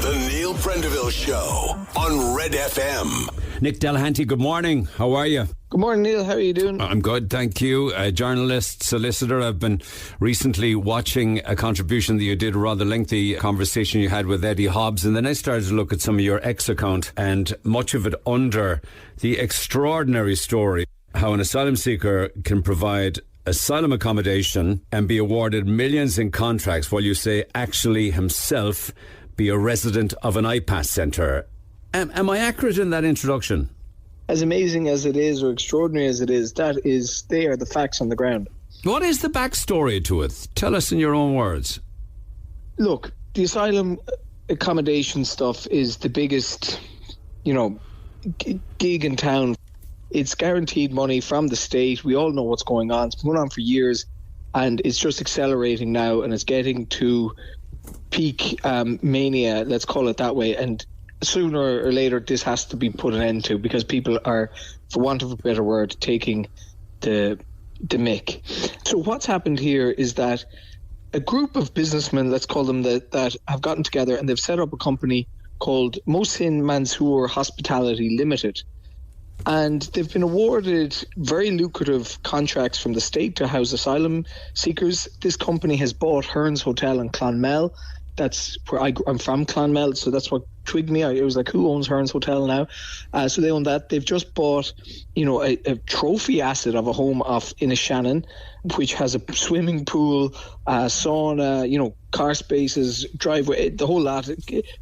The Neil Prendeville Show on Red FM. Nick Delehanty, good morning. How are you? Good morning, Neil. How are you doing? I'm good, thank you. A journalist, solicitor. I've been recently watching a contribution that you did, a rather lengthy conversation you had with Eddie Hobbs, and then I started to look at some of your X account, and much of it under the extraordinary story how an asylum seeker can provide asylum accommodation and be awarded millions in contracts while you say actually himself be a resident of an IPAS centre. Am I accurate in that introduction? As amazing as it is, or extraordinary as it is, they are the facts on the ground. What is the backstory to it? Tell us in your own words. Look, the asylum accommodation stuff is the biggest, gig in town. It's guaranteed money from the state. We all know what's going on. It's been going on for years, and it's just accelerating now, and it's getting to peak mania, let's call it that way. And sooner or later, this has to be put an end to, because people are, for want of a better word, taking the mick. So what's happened here is that a group of businessmen, let's call them that have gotten together, and they've set up a company called Mohsin Mansour Hospitality Limited. And they've been awarded very lucrative contracts from the state to house asylum seekers. This company has bought Hearns Hotel in Clonmel. That's where I'm from, Clonmel, so that's what twigged me. It was like, who owns Hearns Hotel now? So they own that. They've just bought, a trophy asset of a home off Inishannon, which has a swimming pool, sauna, car spaces, driveway, the whole lot.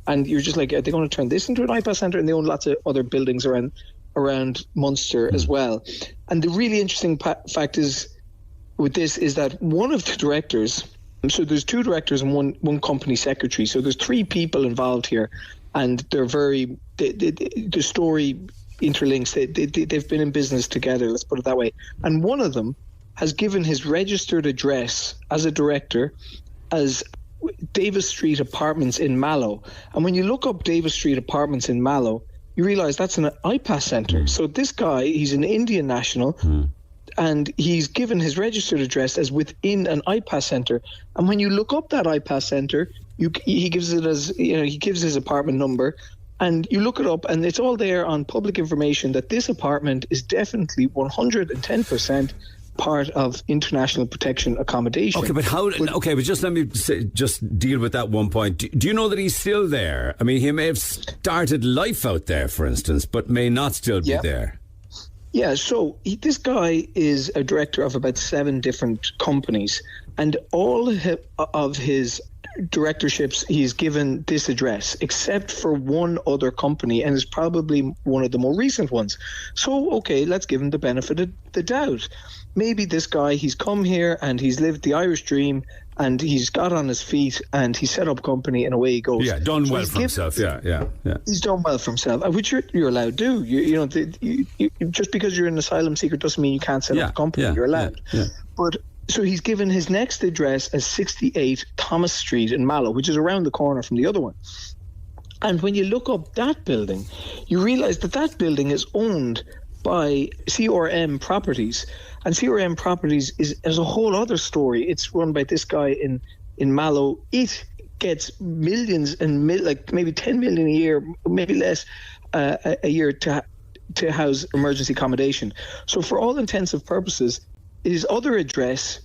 And you're just like, are they going to turn this into an IPAS centre? And they own lots of other buildings around Munster as well. And the really interesting fact is with this is that one of the directors, so there's two directors and one company secretary, so there's three people involved here, and they're the story interlinks. They've been in business together, let's put it that way. And one of them has given his registered address as a director as Davis Street Apartments in Mallow. And when you look up Davis Street Apartments in Mallow, you realise that's an IPAS centre. So this guy, he's an Indian national, and he's given his registered address as within an IPAS centre. And when you look up that IPAS centre, he gives it as, he gives his apartment number, and you look it up, and it's all there on public information that this apartment is definitely 110% part of international protection accommodation. Okay, but just let me just deal with that one point. Do you know that he's still there? I mean, he may have started life out there, for instance, but may not still be there. Yeah, so this guy is a director of about 7 different companies, and all of his directorships he's given this address, except for one other company, and it's probably one of the more recent ones. So, okay, let's give him the benefit of the doubt. Maybe this guy, he's come here and he's lived the Irish dream, and he's got on his feet and he set up a company, and away he goes. Yeah, done well for himself. Yeah. He's done well for himself, which you're allowed to do. You just because you're an asylum seeker doesn't mean you can't set up a company. You're allowed. Yeah. But so he's given his next address as 68 Thomas Street in Mallow, which is around the corner from the other one. And when you look up that building, you realise that building is owned by CRM Properties. And CRM Properties is a whole other story. It's run by this guy in Mallow. It gets millions and maybe 10 million a year, maybe less a year to house emergency accommodation. So for all intents and purposes, his other address,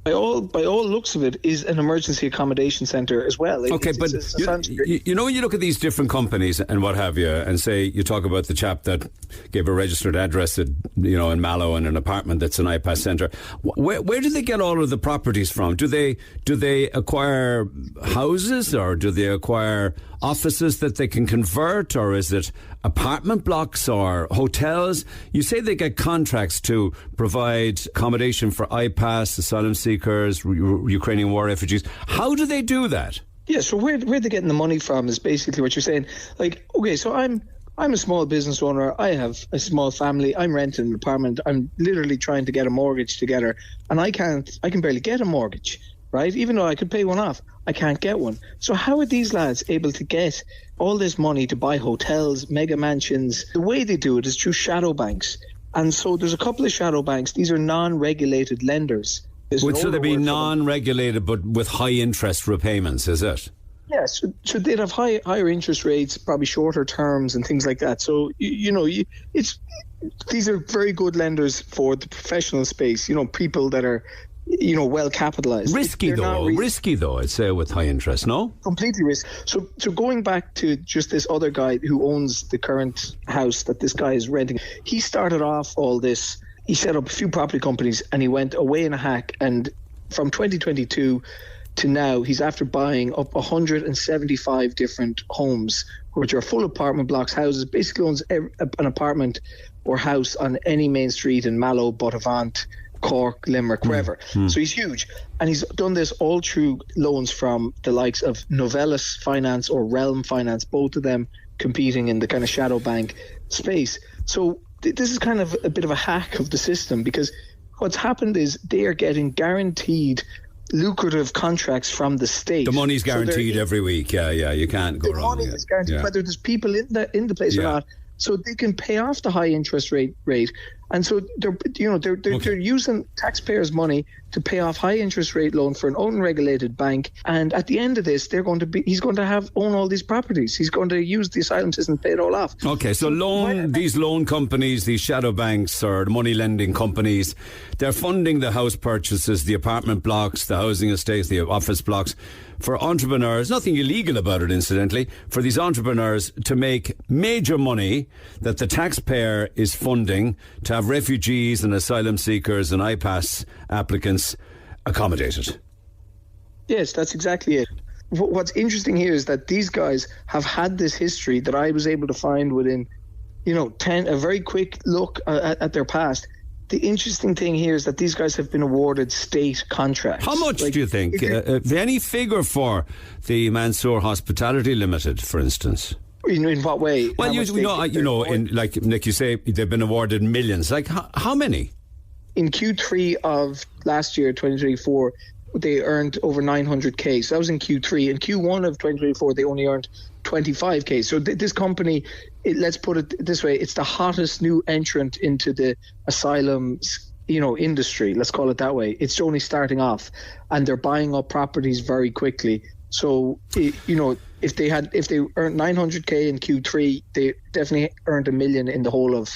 by all looks of it, is an emergency accommodation centre as well. Okay, but when you look at these different companies and what have you, and say you talk about the chap that gave a registered address at, in Mallow and an apartment that's an IPAS centre, where do they get all of the properties from? Do they acquire houses, or do they acquire offices that they can convert, or is it apartment blocks or hotels? You say they get contracts to provide accommodation for IPAS, asylum seekers, Ukrainian war refugees. How do they do that? Yeah, so where they're getting the money from is basically what you're saying. Like, okay, so I'm a small business owner. I have a small family. I'm renting an apartment. I'm literally trying to get a mortgage together, and I can barely get a mortgage, right? Even though I could pay one off, I can't get one. So how are these lads able to get all this money to buy hotels, mega mansions? The way they do it is through shadow banks. And so there's a couple of shadow banks. These are non-regulated lenders. So they'd be non-regulated but with high interest repayments, is it? Yeah, so they'd have higher interest rates, probably shorter terms and things like that. So, these are very good lenders for the professional space, people that are, well capitalized. Risky though, I'd say, with high interest, no? Completely risky. So going back to just this other guy who owns the current house that this guy is renting, he started off all this, he set up a few property companies and he went away in a hack, and from 2022 to now, he's after buying up 175 different homes, which are full apartment blocks, houses, basically owns an apartment or house on any main street in Mallow, Buttevant, Cork, Limerick, wherever. So he's huge. And he's done this all through loans from the likes of Novellus Finance or Realm Finance, both of them competing in the kind of shadow bank space. So this is kind of a bit of a hack of the system, because what's happened is they are getting guaranteed lucrative contracts from the state. The money's guaranteed every week. Yeah, you can't go wrong. The money is guaranteed, whether there's people in the place or not, so they can pay off the high interest rate, and so they're using taxpayers' money to pay off high interest rate loan for an unregulated bank. And at the end of this, he's going to own all these properties. He's going to use the asylum system to pay it all off. Okay, so these loan companies, these shadow banks or the money lending companies, they're funding the house purchases, the apartment blocks, the housing estates, the office blocks for entrepreneurs. Nothing illegal about it, incidentally, for these entrepreneurs to make major money that the taxpayer is funding to have refugees and asylum seekers and IPAS applicants accommodated. Yes, that's exactly it. What's interesting here is that these guys have had this history that I was able to find within, a very quick look at their past. The interesting thing here is that these guys have been awarded state contracts. How much do you think? Any figure for the Mansour Hospitality Limited, for instance? In what way? Well, like Nick, you say they've been awarded millions. Like how many? In Q3 of last year, 2024, they earned over 900k. So that was in Q3. In Q1 of 2024, they only earned 25k. So this company, let's put it this way, it's the hottest new entrant into the asylum, industry. Let's call it that way. It's only starting off, and they're buying up properties very quickly. So, if they earned 900k in Q3, they definitely earned $1 million in the whole of,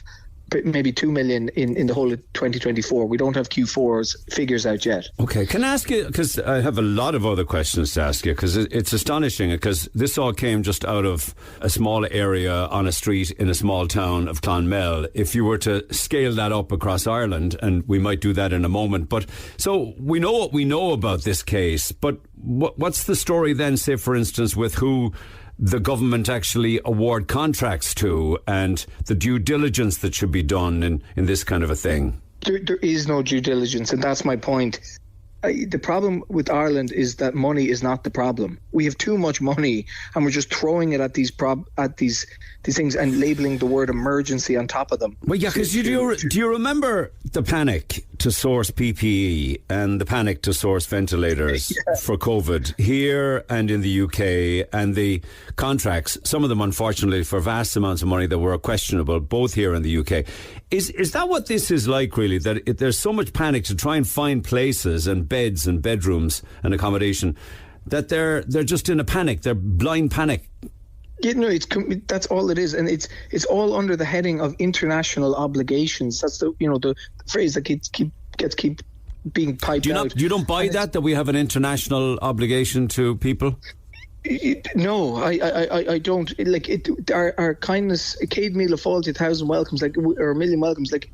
maybe 2 million in the whole of 2024. We don't have Q4's figures out yet. Okay, can I ask you, because I have a lot of other questions to ask you, because it's astonishing, because this all came just out of a small area on a street in a small town of Clonmel. If you were to scale that up across Ireland, and we might do that in a moment, but so we know what we know about this case, but what's the story then, say for instance, with who the government actually award contracts to, and the due diligence that should be done in this kind of a thing? There is no due diligence, and that's my point. The problem with Ireland is that money is not the problem. We have too much money, and we're just throwing it at these things and labelling the word emergency on top of them. Well, yeah, because do you remember the panic to source PPE and the panic to source ventilators for COVID here and in the UK, and the contracts, some of them unfortunately for vast amounts of money that were questionable, both here and the UK. Is that what this is like, really, that there's so much panic to try and find places and beds and bedrooms and accommodation that they're just in a panic, they're blind panic? That's all it is, and it's all under the heading of international obligations. That's the phrase that gets being piped out. You don't buy that we have an international obligation to people? No, I don't. Like our kindness, Cade Míle Fáilte, 1,000 welcomes, or 1 million welcomes. Like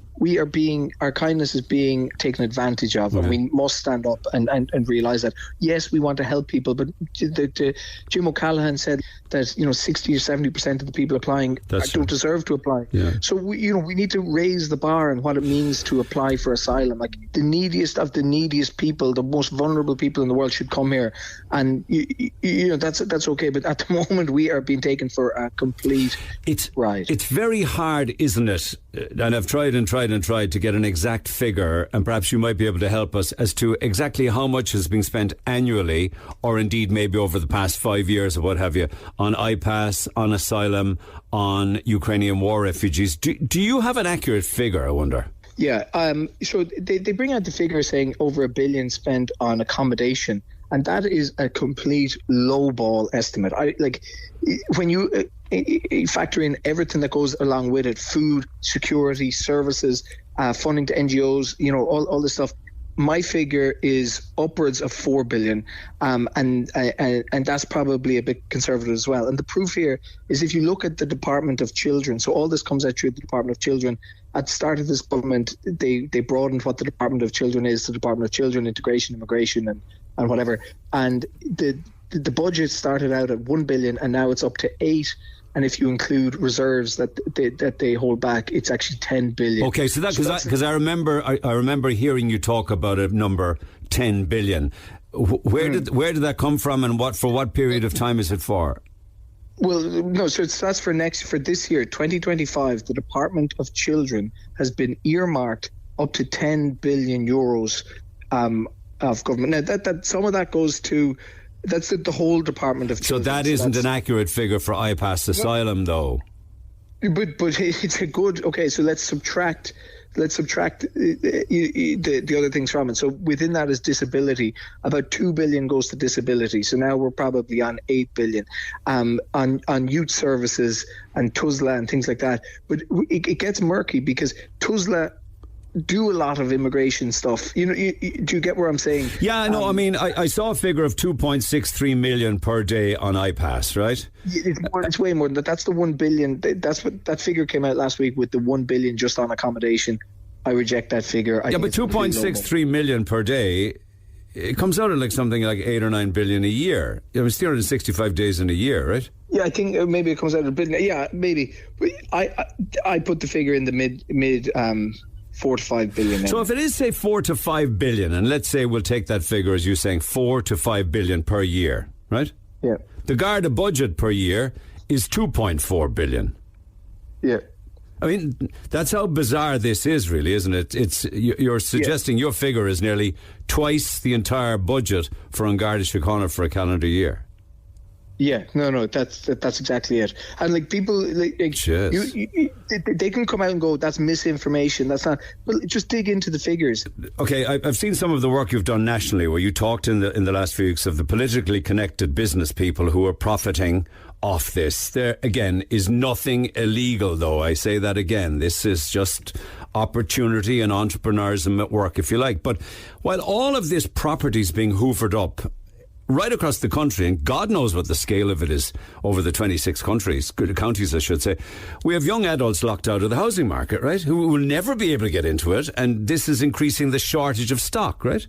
our kindness is being taken advantage of, and we must stand up and realise that. Yes, we want to help people, but Jim O'Callaghan said that 60 or 70% of the people applying don't deserve to apply. Yeah. So we need to raise the bar on what it means to apply for asylum. Like the neediest of the neediest people, the most vulnerable people in the world should come here, and that's okay. But at the moment, we are being taken for a complete ride. It's very hard, isn't it? And I've tried to get an exact figure, and perhaps you might be able to help us as to exactly how much is being spent annually, or indeed maybe over the past 5 years or what have you, on IPAS, on asylum, on Ukrainian war refugees. Do you have an accurate figure, I wonder? Yeah, so they bring out the figure saying over $1 billion spent on accommodation. and that is a complete lowball estimate. When you factor in everything that goes along with it, food, security, services, funding to NGOs, all this stuff. My figure is upwards of 4 billion, and that's probably a bit conservative as well. And the proof here is if you look at the Department of Children, so all this comes out through the Department of Children. At the start of this government, they broadened what the Department of Children is to the Department of Children, Integration, Immigration, and whatever. And the budget started out at 1 billion, and now it's up to 8. And if you include reserves that they hold back, it's actually 10 billion. Okay, so because I remember hearing you talk about a number 10 billion. Where did that come from, and for what period of time is it for? Well, no, so that's for this year, 2025. The Department of Children has been earmarked up to 10 billion euros of government. Now that some of that goes to. That's the whole Department of Children. So that isn't an accurate figure for IPAS asylum, though. But it's a good. Okay, so let's subtract the other things from it. So within that is disability. About 2 billion goes to disability. So now we're probably on 8 billion on youth services and TUSLA and things like that. But it gets murky because TUSLA do a lot of immigration stuff. Do you get where I'm saying? Yeah, no, I mean, I saw a figure of 2.63 million per day on IPAS, right? It's way more than that. That's the 1 billion. That's what that figure came out last week with the 1 billion just on accommodation. I reject that figure. But 2.63 million per day, it comes out at something like 8 or 9 billion a year. It's 365 days in a year, right? Yeah, I think maybe it comes out a bit. Yeah, maybe. I put the figure in the mid 4 to 5 billion. So if it is, say, 4 to 5 billion, and let's say we'll take that figure as you're saying, 4 to 5 billion per year, right? Yeah. The Garda budget per year is 2.4 billion. Yeah. I mean, that's how bizarre this is, really, isn't it? You're suggesting your figure is nearly twice the entire budget for An Garda Síochána for a calendar year. Yeah, no, that's exactly it. And people, they can come out and go, that's misinformation. That's not. Well, just dig into the figures. Okay, I've seen some of the work you've done nationally, where you talked in the last few weeks of the politically connected business people who are profiting off this. There again is nothing illegal, though. I say that again. This is just opportunity and entrepreneurism at work, if you like. But while all of this property is being hoovered up right across the country, and God knows what the scale of it is over the 26 counties, I should say, we have young adults locked out of the housing market, right, who will never be able to get into it, and this is increasing the shortage of stock, right?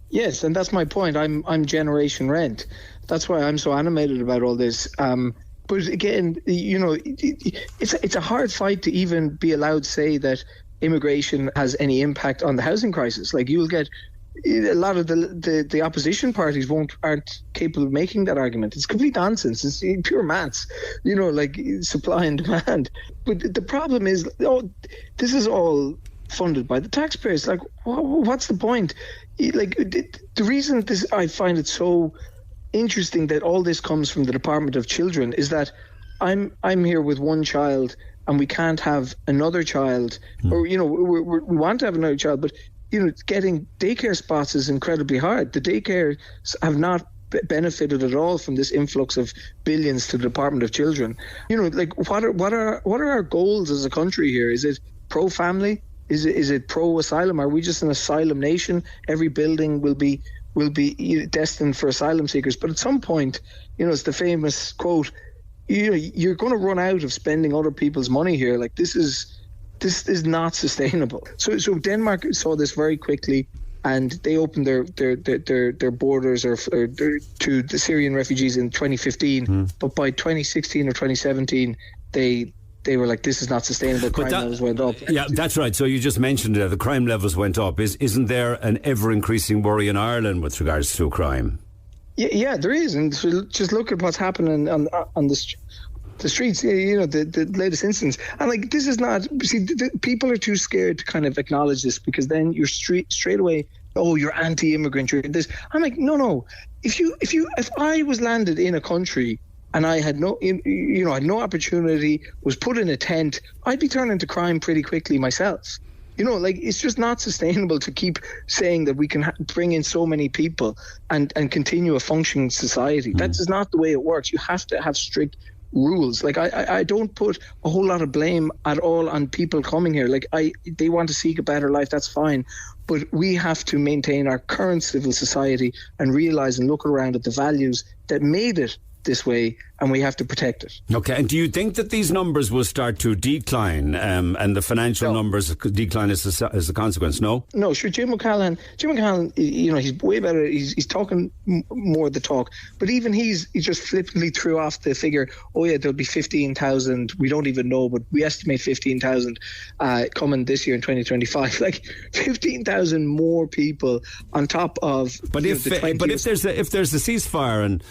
Yes, and that's my point. I'm Generation Rent. That's why I'm so animated about all this. But again, it's a hard fight to even be allowed to say that immigration has any impact on the housing crisis. You'll get a lot of the opposition parties aren't capable of making that argument. It's complete nonsense. It's pure maths, supply and demand. But the problem is, this is all funded by the taxpayers. What's the point? The reason I find it so interesting that all this comes from the Department of Children is that I'm here with one child and we can't have another child, or we want to have another child, but getting daycare spots is incredibly hard. The daycares have not benefited at all from this influx of billions to the Department of Children. What are our goals as a country here? Is it pro-family? Is it pro-asylum? Are we just an asylum nation? Every building will be destined for asylum seekers. But at some point, it's the famous quote, you're going to run out of spending other people's money here. This is not sustainable. So Denmark saw this very quickly, and they opened their borders to the Syrian refugees in 2015. But by 2016 or 2017, they were like, this is not sustainable. Crime levels went up. Yeah, that's right. So you just mentioned it. The crime levels went up. Isn't there an ever-increasing worry in Ireland with regards to crime? Yeah, there is. And so just look at what's happening on the streets, the latest instance. And this is not, people are too scared to kind of acknowledge this, because then you're straight away, you're anti-immigrant, you're this. I'm like, no. If I was landed in a country and I had had no opportunity, was put in a tent, I'd be turning to crime pretty quickly myself. It's just not sustainable to keep saying that we can bring in so many people and continue a functioning society. That is not the way it works. You have to have strict rules. I don't put a whole lot of blame at all on people coming here. They want to seek a better life, that's fine. But we have to maintain our current civil society and realise and look around at the values that made it this way, and we have to protect it. Okay, and do you think that these numbers will start to decline and the financial numbers decline as a consequence? No, sure. Jim O'Callaghan, he's way better. He's talking more of the talk, but even he just flippantly threw off the figure. Oh yeah, there'll be 15,000. We don't even know, but we estimate 15,000 coming this year in 2025. 15,000 more people on top of. But if there's a ceasefire and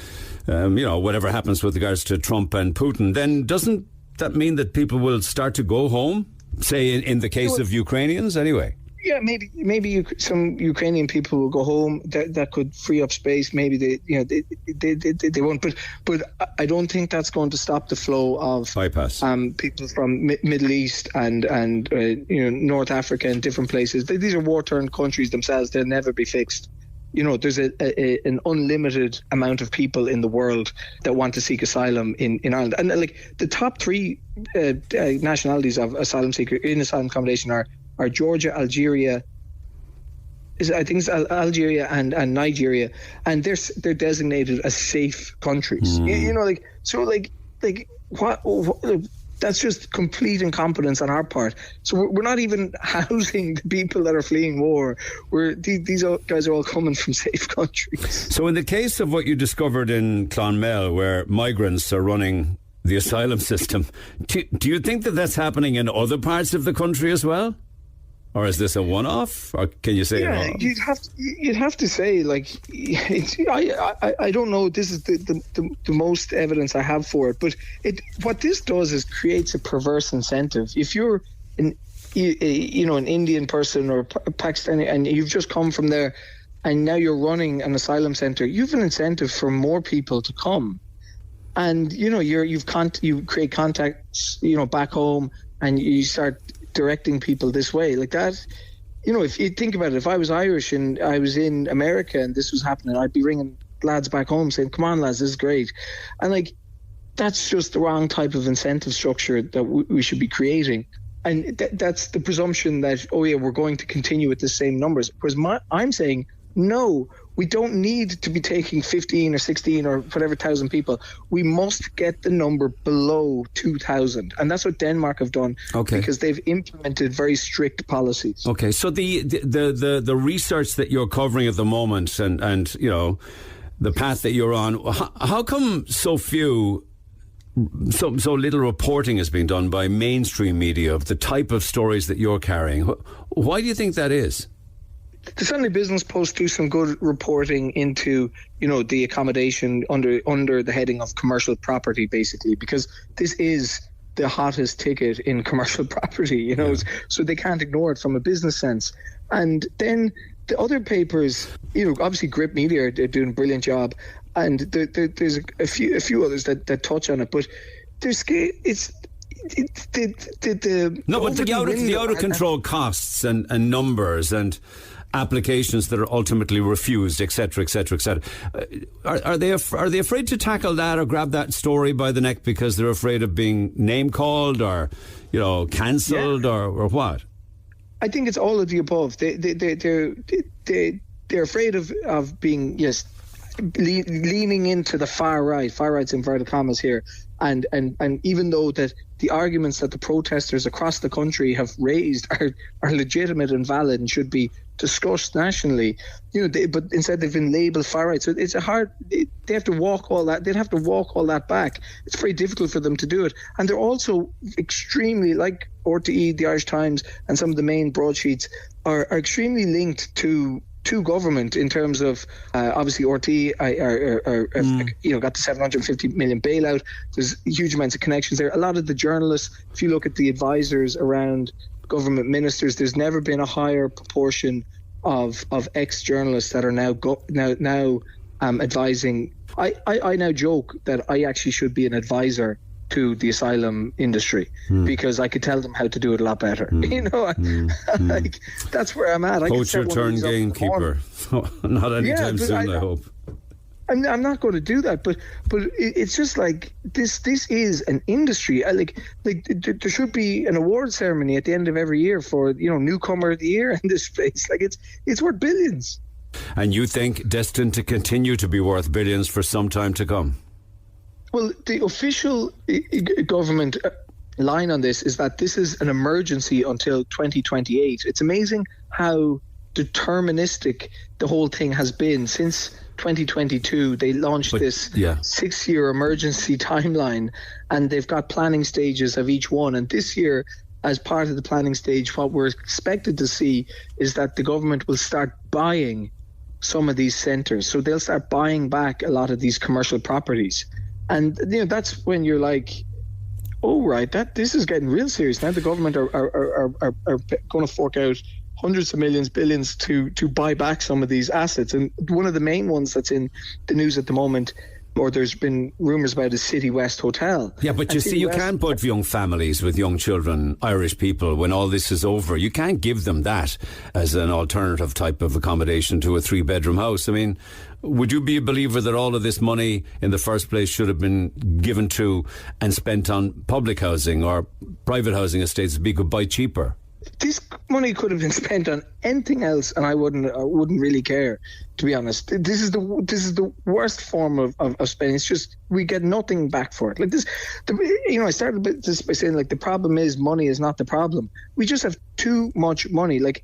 whatever happens with regards to Trump and Putin, then doesn't that mean that people will start to go home? Say in the case of Ukrainians, anyway. Yeah, maybe some Ukrainian people will go home. That could free up space. Maybe they won't. But I don't think that's going to stop the flow of bypass people from Middle East and North Africa and different places. These are war-torn countries themselves. They'll never be fixed. There's an unlimited amount of people in the world that want to seek asylum in Ireland. And the top three nationalities of asylum seeker in asylum accommodation are Georgia, Algeria, Algeria and Nigeria, and they're designated as safe countries. What that's just complete incompetence on our part. So we're not even housing the people that are fleeing war. These guys are all coming from safe countries. So in the case of what you discovered in Clonmel, where migrants are running the asylum system, do you think that that's happening in other parts of the country as well? Or is this a one-off? Or can you say? Yeah, you'd have to say I don't know. This is the most evidence I have for it. But what this does is creates a perverse incentive. If you're an Indian person or Pakistani and you've just come from there, and now you're running an asylum centre, you've an incentive for more people to come, and you create contacts back home, and you start directing people this way like that. If you think about it, if I was Irish and I was in America and this was happening, I'd be ringing lads back home saying, come on lads, this is great. And that's just the wrong type of incentive structure that we should be creating. And that's the presumption that, we're going to continue with the same numbers. Whereas I'm saying, no, we don't need to be taking 15 or 16 or whatever thousand people. We must get the number below 2,000. And that's what Denmark have done, because they've implemented very strict policies. Okay, so the research that you're covering at the moment and the path that you're on, how come so little reporting has been done by mainstream media of the type of stories that you're carrying? Why do you think that is? The Sunday Business Post do some good reporting into, the accommodation under the heading of commercial property, basically, because this is the hottest ticket in commercial property, so they can't ignore it from a business sense. And then the other papers, obviously Grip Media, they're doing a brilliant job, and there's a few others that touch on it, but there's the out of control costs and numbers and applications that are ultimately refused, etc., etc., etc. Are they afraid to tackle that or grab that story by the neck because they're afraid of being name called or cancelled or what? I think it's all of the above. They're afraid of being leaning into the far right's inverted commas here, and even though that the arguments that the protesters across the country have raised are legitimate and valid and should be discussed nationally, but instead they've been labelled far right. So it's they have to walk all that. They'd have to walk all that back. It's very difficult for them to do it, and they're also extremely, like RTE, the Irish Times, and some of the main broadsheets are extremely linked to government in terms of obviously RTE got the 750 million bailout. There's huge amounts of connections there. A lot of the journalists, if you look at the advisors around government ministers, there's never been a higher proportion of ex-journalists that are now advising. I now joke that I actually should be an advisor to the asylum industry because I could tell them how to do it a lot better. Like that's where I'm at. Poacher turn gamekeeper. Not anytime soon, I hope. I'm not going to do that, but it's just like this is an industry. Like there should be an award ceremony at the end of every year for newcomer of the year in this space. Like it's worth billions. And you think destined to continue to be worth billions for some time to come? Well, the official government line on this is that this is an emergency until 2028. It's amazing how deterministic the whole thing has been since 2022. They launched this 6-year emergency timeline, and they've got planning stages of each one. And this year, as part of the planning stage, what we're expected to see is that the government will start buying some of these centres. So they'll start buying back a lot of these commercial properties. And that's when you're like, oh, right, this is getting real serious. Now the government are going to fork out hundreds of millions, billions to buy back some of these assets. And one of the main ones that's in the news at the moment, or there's been rumours about, is City West Hotel. Yeah, but you see, you can't put young families with young children, Irish people, when all this is over. You can't give them that as an alternative type of accommodation to a 3-bedroom house. I mean, would you be a believer that all of this money in the first place should have been given to and spent on public housing or private housing estates that we could buy cheaper? This money could have been spent on anything else, and I wouldn't really care, to be honest. This is the worst form of spending. It's just we get nothing back for it. Like this, I started this by saying, like, the problem is money is not the problem. We just have too much money. Like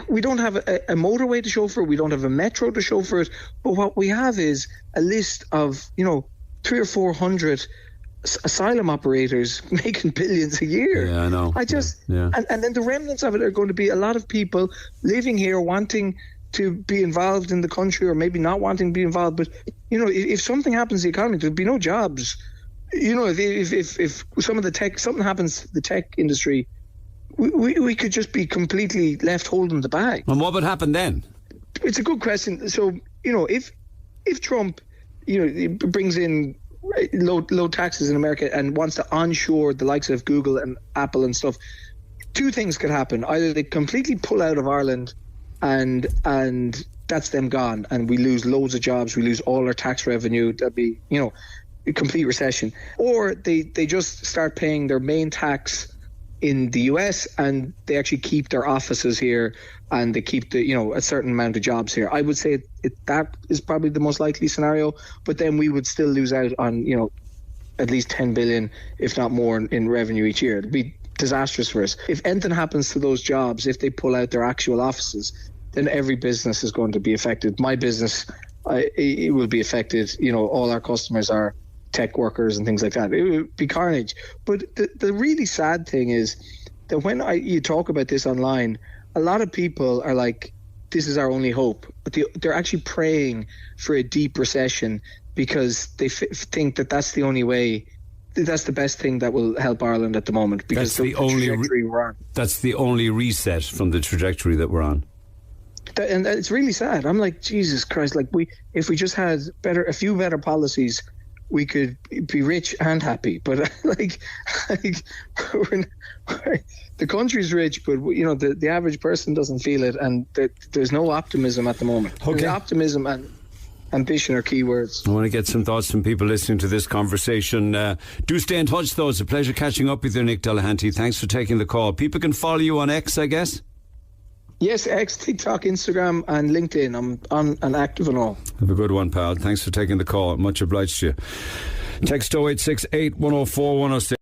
we don't have a motorway to show for it. We don't have a metro to show for it. But what we have is a list of 300 or 400 asylum operators making billions a year. Yeah, I know. And then the remnants of it are going to be a lot of people living here wanting to be involved in the country, or maybe not wanting to be involved. But if something happens to the economy, there'll be no jobs. If something happens to the tech industry, we could just be completely left holding the bag. And what would happen then? It's a good question. So if Trump brings in low taxes in America and wants to onshore the likes of Google and Apple and stuff, two things could happen. Either they completely pull out of Ireland and that's them gone, and we lose loads of jobs, we lose all our tax revenue, that'd be a complete recession. Or they just start paying their main tax in the US and they actually keep their offices here and they keep a certain amount of jobs here. I would say that is probably the most likely scenario, but then we would still lose out on at least 10 billion, if not more, in revenue each year. It'd be disastrous for us. If anything happens to those jobs, if they pull out their actual offices, then every business is going to be affected. My business, it will be affected. All our customers are tech workers and things like that. It would be carnage. But the really sad thing is that when you talk about this online, a lot of people are like, this is our only hope. But they're actually praying for a deep recession because they think that that's the only way, that's the best thing that will help Ireland at the moment. Because that's the only trajectory we're on. That's the only reset from the trajectory that we're on. And it's really sad. I'm like, Jesus Christ, like if we just had a few better policies, we could be rich and happy. But the country's rich, but the average person doesn't feel it, and there's no optimism at the moment. Okay. Optimism and ambition are key words. I want to get some thoughts from people listening to this conversation. Do stay in touch, though. It's a pleasure catching up with you, Nick Delehanty. Thanks for taking the call. People can follow you on X, I guess? Yes, X, TikTok, Instagram and LinkedIn. I'm on and active and all. Have a good one, pal. Thanks for taking the call. Much obliged to you. Text 0868 104 106.